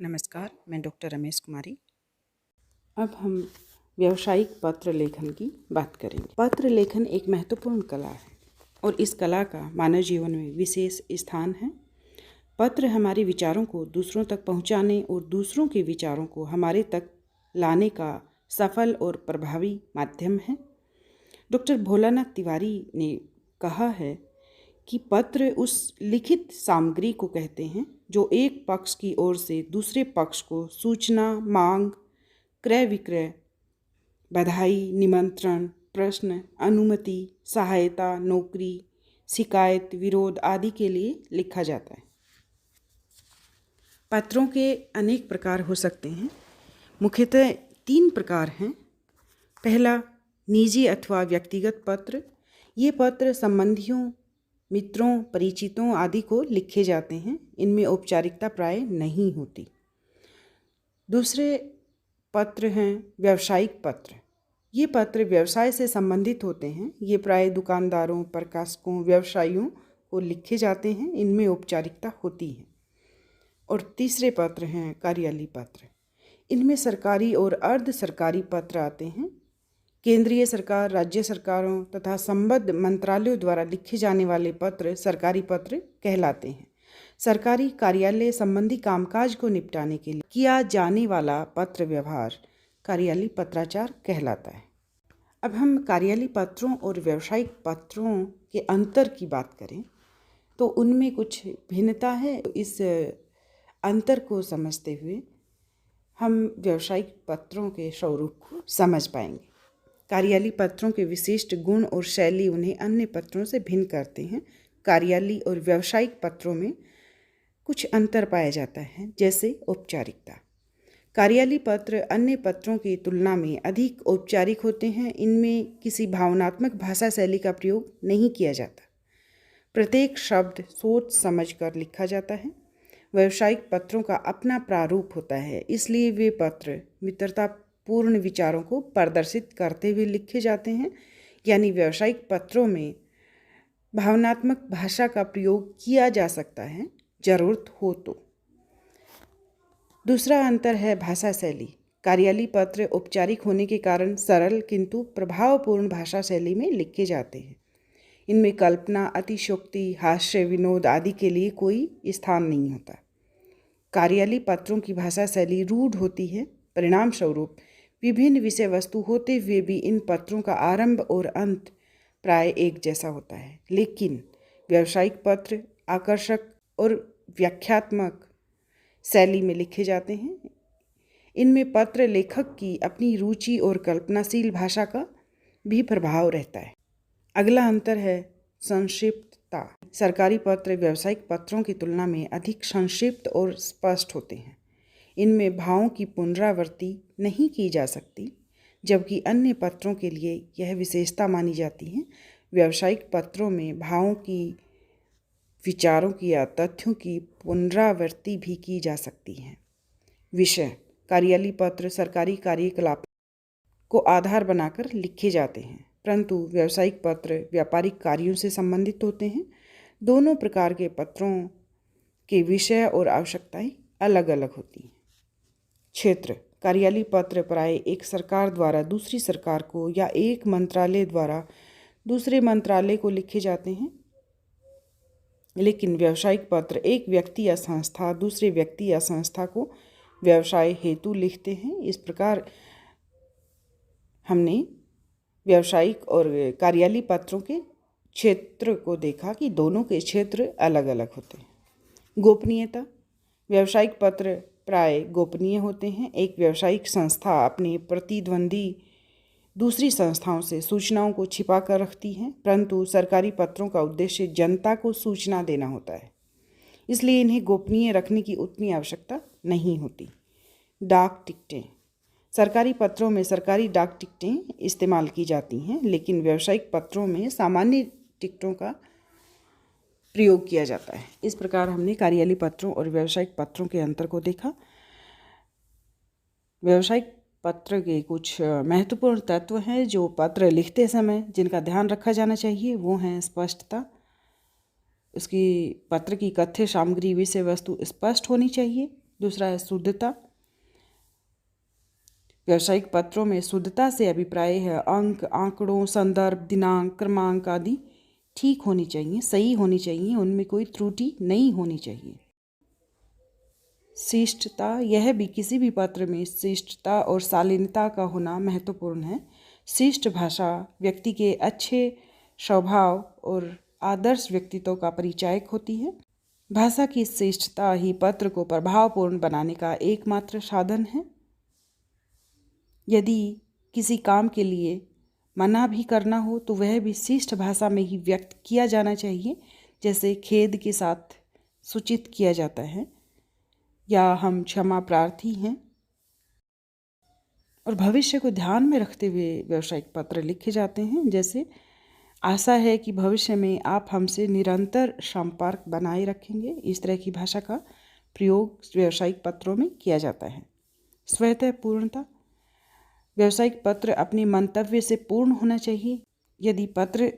नमस्कार, मैं डॉक्टर रमेश कुमारी। अब हम व्यावसायिक पत्र लेखन की बात करेंगे। पत्र लेखन एक महत्वपूर्ण कला है और इस कला का मानव जीवन में विशेष स्थान है। पत्र हमारे विचारों को दूसरों तक पहुंचाने और दूसरों के विचारों को हमारे तक लाने का सफल और प्रभावी माध्यम है। डॉक्टर भोलानाथ तिवारी ने कहा है कि पत्र उस लिखित सामग्री को कहते हैं जो एक पक्ष की ओर से दूसरे पक्ष को सूचना, मांग, क्रय विक्रय, बधाई, निमंत्रण, प्रश्न, अनुमति, सहायता, नौकरी, शिकायत, विरोध आदि के लिए लिखा जाता है। पत्रों के अनेक प्रकार हो सकते हैं। मुख्यतः 3 प्रकार हैं। पहला, निजी अथवा व्यक्तिगत पत्र। ये पत्र संबंधियों, मित्रों, परिचितों आदि को लिखे जाते हैं। इनमें औपचारिकता प्राय नहीं होती। दूसरे पत्र हैं व्यावसायिक पत्र। ये पत्र व्यवसाय से संबंधित होते हैं। ये प्राय दुकानदारों, प्रकाशकों, व्यवसायियों को लिखे जाते हैं। इनमें औपचारिकता होती है। और तीसरे पत्र हैं कार्यालयीय पत्र। इनमें सरकारी और अर्ध सरकारी पत्र आते हैं। केंद्रीय सरकार, राज्य सरकारों तथा संबद्ध मंत्रालयों द्वारा लिखे जाने वाले पत्र सरकारी पत्र कहलाते हैं। सरकारी कार्यालय संबंधी कामकाज को निपटाने के लिए किया जाने वाला पत्र व्यवहार कार्यालयीय पत्राचार कहलाता है। अब हम कार्यालयीय पत्रों और व्यावसायिक पत्रों के अंतर की बात करें तो उनमें कुछ भिन्नता है। इस अंतर को समझते हुए हम व्यावसायिक पत्रों के स्वरूप को समझ पाएंगे। कार्यालयीय पत्रों के विशिष्ट गुण और शैली उन्हें अन्य पत्रों से भिन्न करते हैं। कार्यालयीय और व्यावसायिक पत्रों में कुछ अंतर पाया जाता है, जैसे औपचारिकता। कार्यालयीय पत्र अन्य पत्रों की तुलना में अधिक औपचारिक होते हैं। इनमें किसी भावनात्मक भाषा शैली का प्रयोग नहीं किया जाता। प्रत्येक शब्द सोच समझ कर लिखा जाता है। व्यावसायिक पत्रों का अपना प्रारूप होता है, इसलिए वे पत्र मित्रतापूर्ण विचारों को प्रदर्शित करते हुए लिखे जाते हैं। यानी व्यावसायिक पत्रों में भावनात्मक भाषा का प्रयोग किया जा सकता है, जरूरत हो तो। दूसरा अंतर है भाषा शैली। कार्यालयीय पत्र औपचारिक होने के कारण सरल किंतु प्रभावपूर्ण भाषा शैली में लिखे जाते हैं। इनमें कल्पना, अतिशयोक्ति, हास्य, विनोद आदि के लिए कोई स्थान नहीं होता। कार्यालयीय पत्रों की भाषा शैली रूढ़ होती है। परिणाम स्वरूप विभिन्न विषय वस्तु होते हुए भी इन पत्रों का आरंभ और अंत प्राय एक जैसा होता है। लेकिन व्यावसायिक पत्र आकर्षक और व्याख्यात्मक शैली में लिखे जाते हैं। इनमें पत्र लेखक की अपनी रुचि और कल्पनाशील भाषा का भी प्रभाव रहता है। अगला अंतर है संक्षिप्तता। सरकारी पत्र व्यावसायिक पत्रों की तुलना में अधिक संक्षिप्त और स्पष्ट होते हैं। इनमें भावों की पुनरावृत्ति नहीं की जा सकती, जबकि अन्य पत्रों के लिए यह विशेषता मानी जाती है। व्यावसायिक पत्रों में भावों की, विचारों की या तथ्यों की पुनरावृत्ति भी की जा सकती है। विषय: कार्यालयीय पत्र सरकारी कार्यकलाप को आधार बनाकर लिखे जाते हैं, परंतु व्यावसायिक पत्र व्यापारिक कार्यों से संबंधित होते हैं। दोनों प्रकार के पत्रों के विषय और आवश्यकताएं अलग अलग होती हैं। क्षेत्र: कार्यालयीय पत्र प्राय एक सरकार द्वारा दूसरी सरकार को या एक मंत्रालय द्वारा दूसरे मंत्रालय को लिखे जाते हैं। लेकिन व्यावसायिक पत्र एक व्यक्ति या संस्था दूसरे व्यक्ति या संस्था को व्यवसाय हेतु लिखते हैं। इस प्रकार हमने व्यावसायिक और कार्यालयीय पत्रों के क्षेत्र को देखा कि दोनों के क्षेत्र अलग अलग होते हैं। गोपनीयता: व्यावसायिक पत्र प्राय गोपनीय होते हैं। एक व्यावसायिक संस्था अपने प्रतिद्वंदी दूसरी संस्थाओं से सूचनाओं को छिपा कर रखती है, परंतु सरकारी पत्रों का उद्देश्य जनता को सूचना देना होता है, इसलिए इन्हें गोपनीय रखने की उतनी आवश्यकता नहीं होती। डाक टिकटें: सरकारी पत्रों में सरकारी डाक टिकटें इस्तेमाल की जाती हैं, लेकिन व्यावसायिक पत्रों में सामान्य टिकटों का प्रयोग किया जाता है। इस प्रकार हमने कार्यालयीय पत्रों और व्यावसायिक पत्रों के अंतर को देखा। व्यावसायिक पत्र के कुछ महत्वपूर्ण तत्व हैं जो पत्र लिखते समय जिनका ध्यान रखा जाना चाहिए, वो हैं स्पष्टता। उसकी पत्र की कथ्य सामग्री, विषय वस्तु स्पष्ट होनी चाहिए। दूसरा है शुद्धता। व्यावसायिक पत्रों में शुद्धता से अभिप्राय है अंक, आंकड़ों, संदर्भ, दिनांक, क्रमांक आदि ठीक होनी चाहिए, सही होनी चाहिए, उनमें कोई त्रुटि नहीं होनी चाहिए। शिष्टता, यह भी किसी भी पत्र में शिष्टता और शालीनता का होना महत्वपूर्ण है। शिष्ट भाषा व्यक्ति के अच्छे स्वभाव और आदर्श व्यक्तित्व का परिचायक होती है। भाषा की शिष्टता ही पत्र को प्रभावपूर्ण बनाने का एकमात्र साधन है। यदि किसी काम के लिए मना भी करना हो तो वह भी शिष्ट भाषा में ही व्यक्त किया जाना चाहिए, जैसे खेद के साथ सूचित किया जाता है या हम क्षमा प्रार्थी हैं। और भविष्य को ध्यान में रखते हुए व्यावसायिक पत्र लिखे जाते हैं, जैसे आशा है कि भविष्य में आप हमसे निरंतर संपर्क बनाए रखेंगे। इस तरह की भाषा का प्रयोग व्यावसायिक पत्रों में किया जाता है। स्वतः पूर्णता, व्यावसायिक पत्र अपने मंतव्य से पूर्ण होना चाहिए। यदि पत्र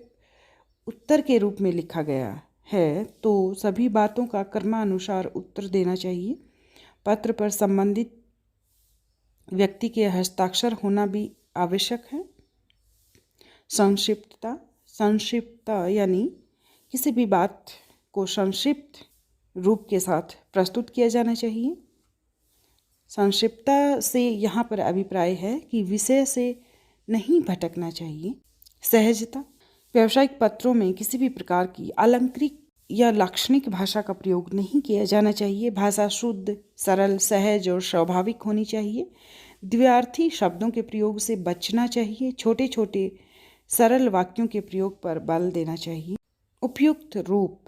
उत्तर के रूप में लिखा गया है तो सभी बातों का क्रमानुसार उत्तर देना चाहिए। पत्र पर संबंधित व्यक्ति के हस्ताक्षर होना भी आवश्यक है। संक्षिप्तता, संक्षिप्तता यानी किसी भी बात को संक्षिप्त रूप के साथ प्रस्तुत किया जाना चाहिए। संक्षिप्तता से यहाँ पर अभिप्राय है कि विषय से नहीं भटकना चाहिए। सहजता, व्यावसायिक पत्रों में किसी भी प्रकार की अलंकृत या लाक्षणिक भाषा का प्रयोग नहीं किया जाना चाहिए। भाषा शुद्ध, सरल, सहज और स्वाभाविक होनी चाहिए। द्व्यर्थी शब्दों के प्रयोग से बचना चाहिए। छोटे छोटे सरल वाक्यों के प्रयोग पर बल देना चाहिए। उपयुक्त रूप,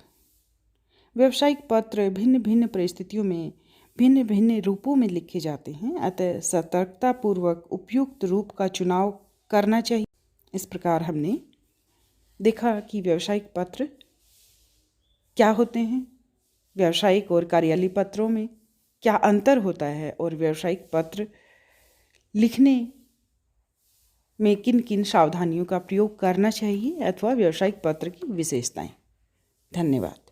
व्यावसायिक पत्र भिन्न भिन्न परिस्थितियों में भिन्न भिन्न रूपों में लिखे जाते हैं, अतः सतर्कतापूर्वक उपयुक्त रूप का चुनाव करना चाहिए। इस प्रकार हमने देखा कि व्यावसायिक पत्र क्या होते हैं, व्यावसायिक और कार्यालयीय पत्रों में क्या अंतर होता है और व्यावसायिक पत्र लिखने में किन किन सावधानियों का प्रयोग करना चाहिए अथवा व्यावसायिक पत्र की विशेषताएं। धन्यवाद।